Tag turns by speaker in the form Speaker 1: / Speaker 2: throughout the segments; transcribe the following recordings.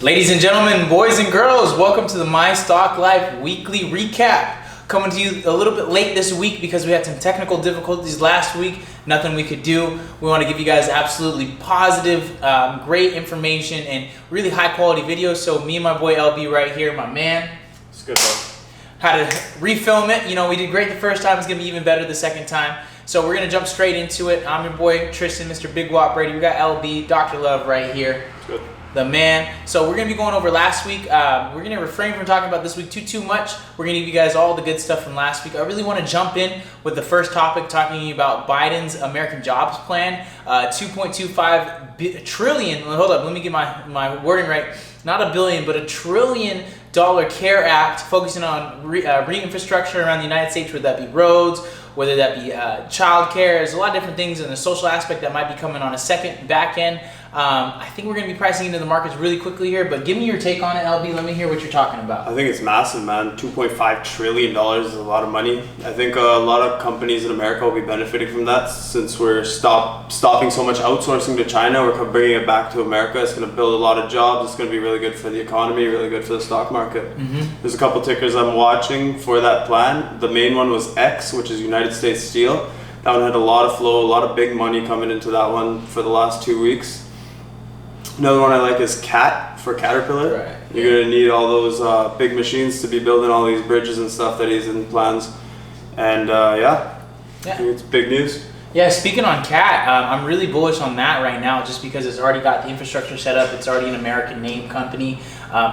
Speaker 1: Ladies and gentlemen, boys and girls, welcome to the My Stock Life weekly recap. Coming to you a little bit late this week because we had some technical difficulties last week. Nothing we could do. We want to give you guys absolutely positive, great information and really high quality videos. So me and my boy LB right here, my man.
Speaker 2: It's good, bro.
Speaker 1: Had to refilm it. You know, we did great the first time. It's going to be even better the second time. So we're going to jump straight into it. I'm your boy Tristan, Mr. Big Wop Brady. We got LB, Dr. Love right here.
Speaker 2: It's good.
Speaker 1: The man. So we're going to be going over last week. We're going to refrain from talking about this week too much. We're going to give you guys all the good stuff from last week. I really want to jump in with the first topic, talking about Biden's American Jobs Plan. 2.25 trillion. Hold up, let me get my wording right. Not a billion, but $1 trillion CARE Act, focusing on re-infrastructure around the United States, whether that be roads, whether that be child care. There's a lot of different things in the social aspect that might be coming on a second back end. I think we're going to be pricing into the markets really quickly here, but give me your take on it, LB. Let me hear what you're talking about.
Speaker 2: I think it's massive, man. $2.5 trillion is a lot of money. I think a lot of companies in America will be benefiting from that since we're stopping so much outsourcing to China. We're bringing it back to America. It's going to build a lot of jobs. It's going to be really good for the economy, really good for the stock market.
Speaker 1: Mm-hmm.
Speaker 2: There's a couple tickers I'm watching for that plan. The main one was X, which is United States Steel. That one had a lot of flow, a lot of big money coming into that one for the last 2 weeks. Another one I like is CAT for Caterpillar.
Speaker 1: Right.
Speaker 2: You're going to need all those big machines to be building all these bridges and stuff that he's in plans. And I think it's big news.
Speaker 1: Yeah, speaking on CAT, I'm really bullish on that right now just because it's already got the infrastructure set up. It's already an American name company.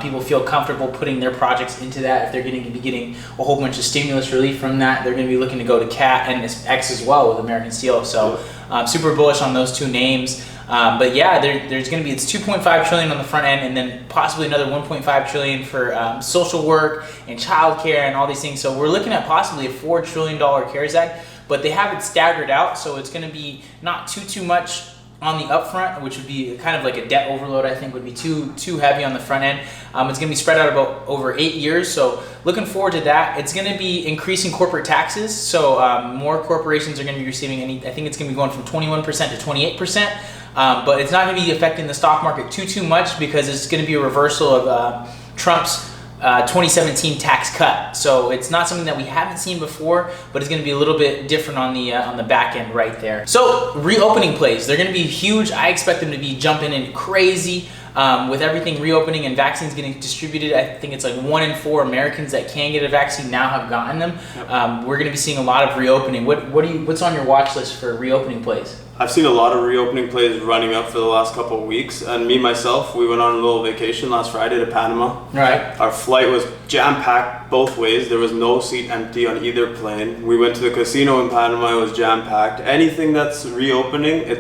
Speaker 1: People feel comfortable putting their projects into that. If they're going to be getting a whole bunch of stimulus relief from that, they're going to be looking to go to CAT and X as well with American Steel. So super bullish on those two names. But yeah, there's going to be, it's 2.5 trillion on the front end, and then possibly another 1.5 trillion for social work and childcare and all these things. So we're looking at possibly a $4 trillion CARES Act, but they have it staggered out, so it's going to be not too much on the upfront, which would be kind of like a debt overload. I think would be too heavy on the front end. It's going to be spread out about over 8 years, so looking forward to that. It's going to be increasing corporate taxes, so more corporations are going to be receiving I think it's going to be going from 21% to 28%. But it's not going to be affecting the stock market too much because it's going to be a reversal of Trump's 2017 tax cut. So it's not something that we haven't seen before, but it's going to be a little bit different on the back end right there. So reopening plays, they're going to be huge. I expect them to be jumping in crazy. With everything reopening and vaccines getting distributed, I think it's like 1 in 4 Americans that can get a vaccine now have gotten them. Yep. We're going to be seeing a lot of reopening. What's on your watch list for reopening plays?
Speaker 2: I've seen a lot of reopening plays running up for the last couple of weeks, and me myself, we went on a little vacation last Friday to Panama.
Speaker 1: Right.
Speaker 2: Our flight was jam-packed both ways. There was no seat empty on either plane. We went to the casino in Panama. It was jam-packed. Anything that's reopening,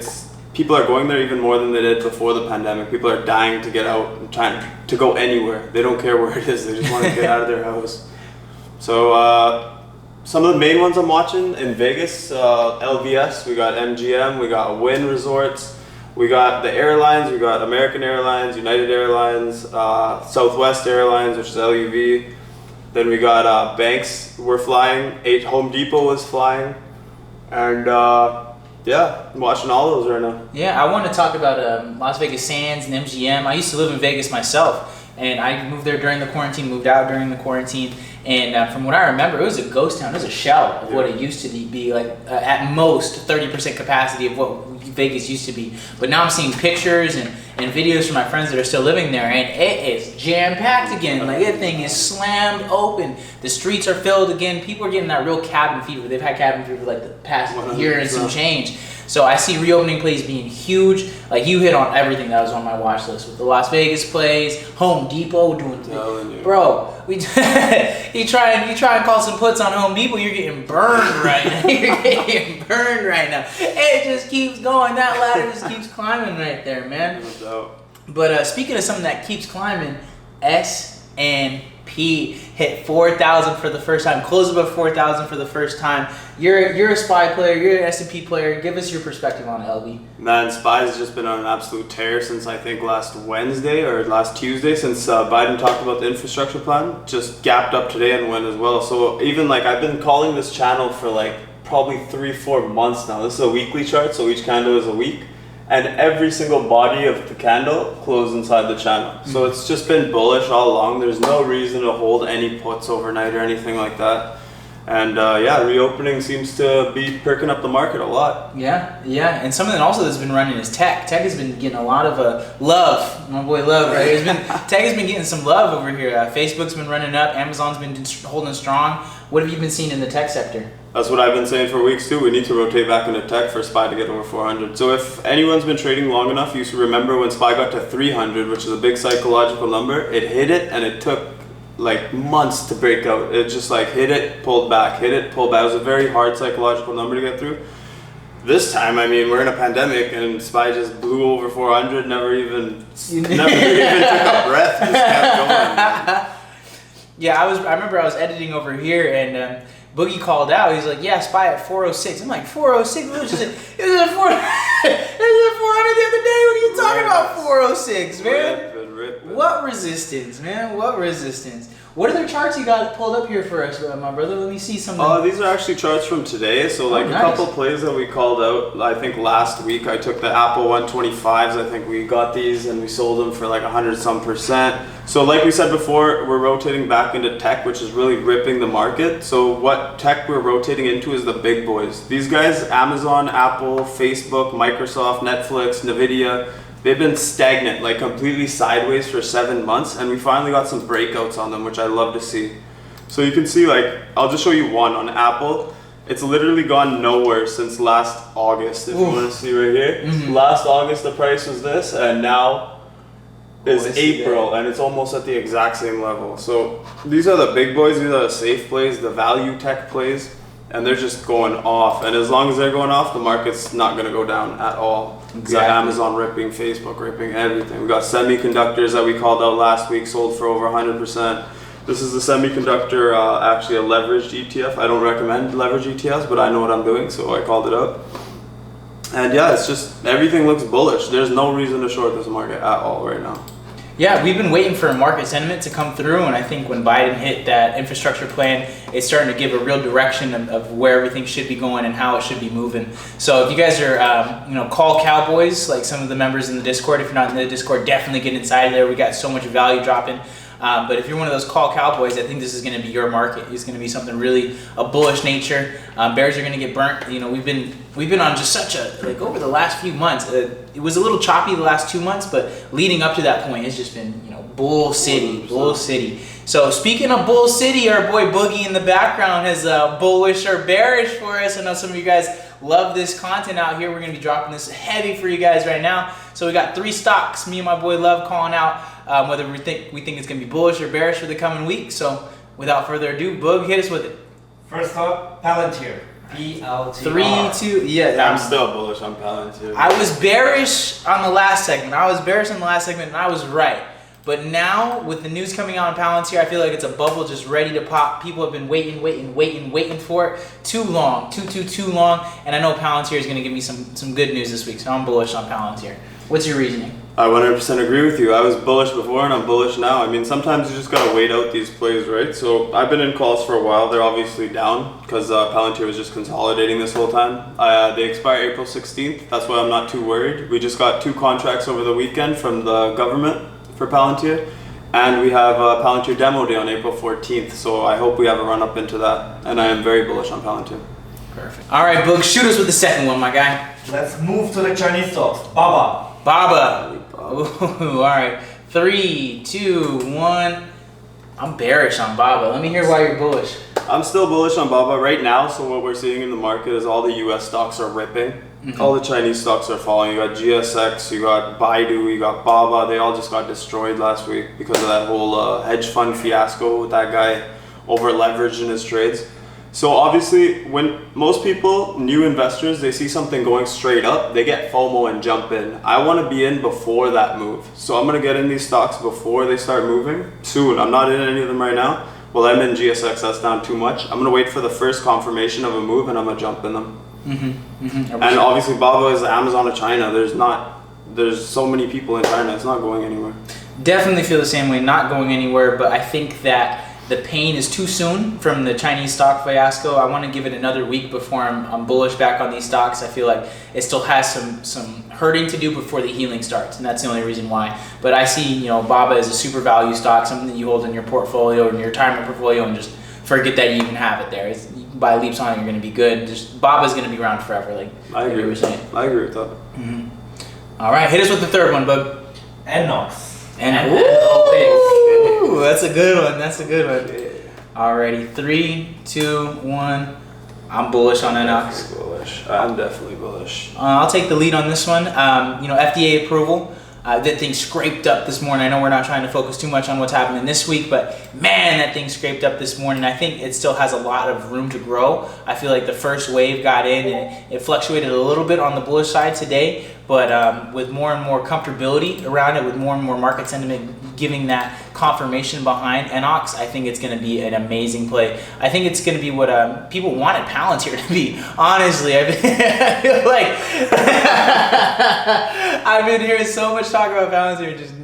Speaker 2: people are going there even more than they did before the pandemic. People are dying to get out and trying to go anywhere. They don't care where it is. They just want to get out of their house. So some of the main ones I'm watching in Vegas, LVS, we got MGM, we got Wynn Resorts, we got the airlines, we got American Airlines, United Airlines, Southwest Airlines, which is LUV. Then we got banks were flying, Home Depot was flying, and I'm watching all those right now.
Speaker 1: Yeah, I want to talk about Las Vegas Sands and MGM. I used to live in Vegas myself, and I moved there during the quarantine, moved out during the quarantine, and from what I remember, it was a ghost town. It was a shell of what it used to be like at most 30% capacity of what Vegas used to be. But now I'm seeing pictures and videos from my friends that are still living there, and it is jam-packed again. Like, that thing is slammed open. The streets are filled again. People are getting that real cabin fever. They've had cabin fever like the past
Speaker 2: 100%.
Speaker 1: year and some change. So I see reopening plays being huge. Like, you hit on everything that was on my watch list with the Las Vegas plays, Home Depot doing things. Bro, you try and call some puts on Home Depot, you're getting burned right now. You're getting burned right now. It just keeps going. That ladder just keeps climbing right there, man. But speaking of something that keeps climbing, S&P hit 4,000 for the first time, closed above 4,000 for the first time. You're a SPY player, you're an S&P player. Give us your perspective on it, LB.
Speaker 2: Man, SPY's just been on an absolute tear since I think last Wednesday or last Tuesday, since Biden talked about the infrastructure plan. Just gapped up today and went as well. So even like I've been calling this channel for like probably 3-4 months now. This is a weekly chart, so each candle is a week. and every single body of the candle closed inside the channel. So it's just been bullish all along. There's no reason to hold any puts overnight or anything like that. And reopening seems to be perking up the market a lot.
Speaker 1: Yeah. And something also that's been running is tech. Tech has been getting a lot of love. My boy Love, right? Tech has been getting some love over here. Facebook's been running up. Amazon's been holding strong. What have you been seeing in the tech sector?
Speaker 2: That's what I've been saying for weeks too. We need to rotate back into tech for SPY to get over 400. So if anyone's been trading long enough, you should remember when SPY got to 300, which is a big psychological number. It hit it, and it took like months to break out. It just like hit it, pulled back, hit it, pulled back. It was a very hard psychological number to get through. This time, I mean, we're in a pandemic, and SPY just blew over 400. Never even took a breath. Just kept going.
Speaker 1: Yeah, I remember I was editing over here, and Boogie called out. He's like, "Yeah, SPY at 406." I'm like, 406? It was at 400 the other day. What are you talking about, 406, man?
Speaker 2: Ripping.
Speaker 1: What resistance, man? What resistance? What other charts you got pulled up here for us, my brother? Let me see something.
Speaker 2: These are actually charts from today. So like
Speaker 1: nice.
Speaker 2: A couple plays that we called out. I think last week I took the Apple 125s. I think we got these and we sold them for like 100-some%. So like we said before, we're rotating back into tech, which is really ripping the market. So what tech we're rotating into is the big boys. These guys, Amazon, Apple, Facebook, Microsoft, Netflix, Nvidia, they've been stagnant, like completely sideways for 7 months, and we finally got some breakouts on them, which I love to see. So you can see, like, I'll just show you one on Apple. It's literally gone nowhere since last August, if you want to see right here. Mm-hmm. Last August the price was this, and now is April, and it's almost at the exact same level. So these are the big boys, these are the safe plays, the value tech plays, and they're just going off. And as long as they're going off, the market's not going to go down at all. Exactly. We got Amazon ripping, Facebook ripping, everything. We got semiconductors that we called out last week, sold for over 100%. This is the semiconductor, actually a leveraged ETF. I don't recommend leverage ETFs, but I know what I'm doing, so I called it up. And yeah, it's just, everything looks bullish. There's no reason to short this market at all right now.
Speaker 1: Yeah, we've been waiting for market sentiment to come through, and I think when Biden hit that infrastructure plan, it's starting to give a real direction of where everything should be going and how it should be moving. So if you guys are, call cowboys, like some of the members in the Discord, if you're not in the Discord, definitely get inside there. We got so much value dropping. But if you're one of those call cowboys, I think this is going to be your market. It's going to be something really a bullish nature. Bears are going to get burnt. You know, we've been on just such a, like, over the last few months. It was a little choppy the last 2 months, but leading up to that point, it's just been, Bull City, Bull City. So speaking of Bull City, our boy Boogie in the background has bullish or bearish for us. I know some of you guys love this content out here. We're going to be dropping this heavy for you guys right now. So we got 3 stocks. Me and my boy Love calling out whether we think it's going to be bullish or bearish for the coming week. So without further ado, Boog, hit us with it.
Speaker 3: First up, Palantir. PLTR.
Speaker 1: 3, 2, yeah.
Speaker 2: I'm still bullish on Palantir.
Speaker 1: I was bearish on the last segment. And I was right. But now, with the news coming out on Palantir, I feel like it's a bubble just ready to pop. People have been waiting for it too long, too long. And I know Palantir is going to give me some good news this week, so I'm bullish on Palantir. What's your reasoning?
Speaker 2: I 100% agree with you. I was bullish before and I'm bullish now. I mean, sometimes you just got to wait out these plays, right? So I've been in calls for a while. They're obviously down because Palantir was just consolidating this whole time. They expire April 16th. That's why I'm not too worried. We just got 2 contracts over the weekend from the government for Palantir, and we have a Palantir demo day on April 14th, so I hope we have a run up into that, and I am very bullish on Palantir.
Speaker 1: Perfect. All right, Boog, shoot us with the second one, my guy.
Speaker 3: Let's move to the Chinese stocks. Baba.
Speaker 1: Ooh, all right. 3, 2, 1. I'm bearish on Baba. Let me hear why you're bullish.
Speaker 2: I'm still bullish on Baba right now, so what we're seeing in the market is all the US stocks are ripping. Mm-hmm. All the Chinese stocks are falling. You got GSX, you got Baidu, you got Baba. They all just got destroyed last week because of that whole hedge fund fiasco with that guy over leveraged in his trades. So obviously, when most people, new investors, they see something going straight up, they get FOMO and jump in. I want to be in before that move. So I'm going to get in these stocks before they start moving soon. I'm not in any of them right now. Well, I'm in GSX, that's down too much. I'm going to wait for the first confirmation of a move and I'm going to jump in them. Mm-hmm. Mm-hmm. And obviously Baba is the Amazon of China. There's so many people in China, it's not going anywhere.
Speaker 1: Definitely feel the same way, not going anywhere, but I think that the pain is too soon from the Chinese stock fiasco. I want to give it another week before I'm bullish back on these stocks. I feel like it still has some hurting to do before the healing starts, and that's the only reason why. But I see, Baba as a super value stock, something that you hold in your portfolio or in your retirement portfolio, and just forget that you even have it there. You can buy leaps on it, you're going to be good. Baba's going to be around forever, like
Speaker 2: I agree.
Speaker 1: You were saying.
Speaker 2: I agree with that.
Speaker 1: Mm-hmm. All right, hit us with the third one, bud.
Speaker 3: Enox.
Speaker 1: Ooh, that's a good one. That's a good one. Alrighty, 3, 2, 1. I'm bullish on Enox.
Speaker 2: I'm definitely bullish.
Speaker 1: I'll take the lead on this one. FDA approval. That thing scraped up this morning. I know we're not trying to focus too much on what's happening this week, but man, that thing scraped up this morning. I think it still has a lot of room to grow. I feel like the first wave got in and it fluctuated a little bit on the bullish side today, but with more and more comfortability around it, with more and more market sentiment giving that confirmation behind Enox, I think it's going to be an amazing play. I think it's going to be what people wanted Palantir to be. Honestly, I feel like I've been hearing so much talk about Palantir, just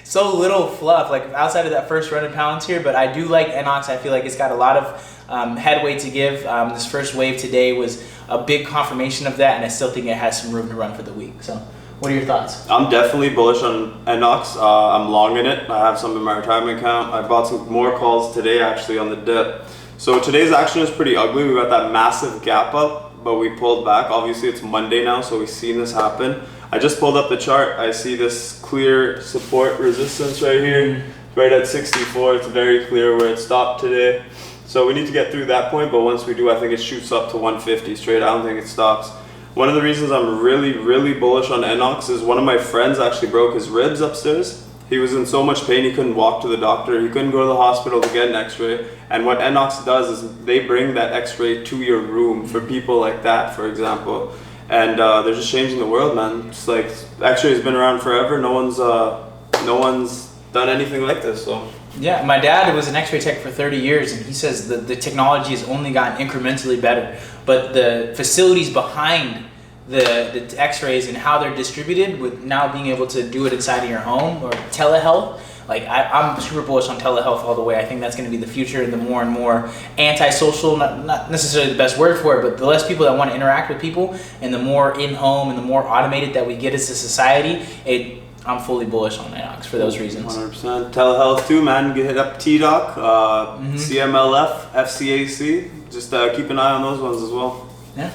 Speaker 1: so little fluff, like outside of that first run in Palantir. But I do like Enox. I feel like it's got a lot of headway to give. This first wave today was a big confirmation of that, and I still think it has some room to run for the week. So what are your thoughts?
Speaker 2: I'm definitely bullish on Enox. I'm long in it. I have some in my retirement account. I bought some more calls today actually on the dip. So today's action is pretty ugly. We got that massive gap up, but we pulled back. Obviously it's Monday now, so we've seen this happen. I just pulled up the chart. I see this clear support resistance right here, right at 64. It's very clear where it stopped today. So we need to get through that point, but once we do, I think it shoots up to 150 straight. I don't think it stops. One of the reasons I'm really bullish on Enox is one of my friends actually broke his ribs upstairs. He was in so much pain he couldn't walk to the doctor. He couldn't go to the hospital to get an x-ray. And what Enox does is they bring that x-ray to your room for people like that, for example. And they're just changing the world, man. It's like x-ray has been around forever. No one's done anything like this, so.
Speaker 1: Yeah, my dad was an x-ray tech for 30 years, and he says that the technology has only gotten incrementally better, but the facilities behind the x-rays and how they're distributed, with now being able to do it inside of your home or telehealth, like I'm super bullish on telehealth all the way. I think that's going to be the future. The more and more antisocial, not necessarily the best word for it, but the less people that want to interact with people, and the more in-home and the more automated that we get as a society, I'm fully bullish on Enox for those reasons.
Speaker 2: 100%. Telehealth too, man. Hit up TDoc, CMLF, FCAC. Just keep an eye on those ones as well.
Speaker 1: Yeah.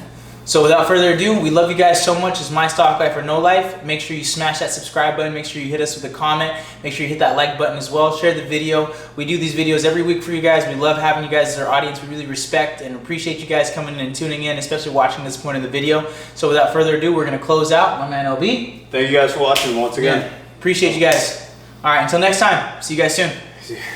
Speaker 1: So without further ado, we love you guys so much. It's My Stock Life or No Life. Make sure you smash that subscribe button. Make sure you hit us with a comment. Make sure you hit that like button as well. Share the video. We do these videos every week for you guys. We love having you guys as our audience. We really respect and appreciate you guys coming in and tuning in, especially watching this point of the video. So without further ado, we're going to close out. My man LB.
Speaker 2: Thank you guys for watching once again.
Speaker 1: Yeah. Appreciate you guys. All right, until next time. See you guys soon.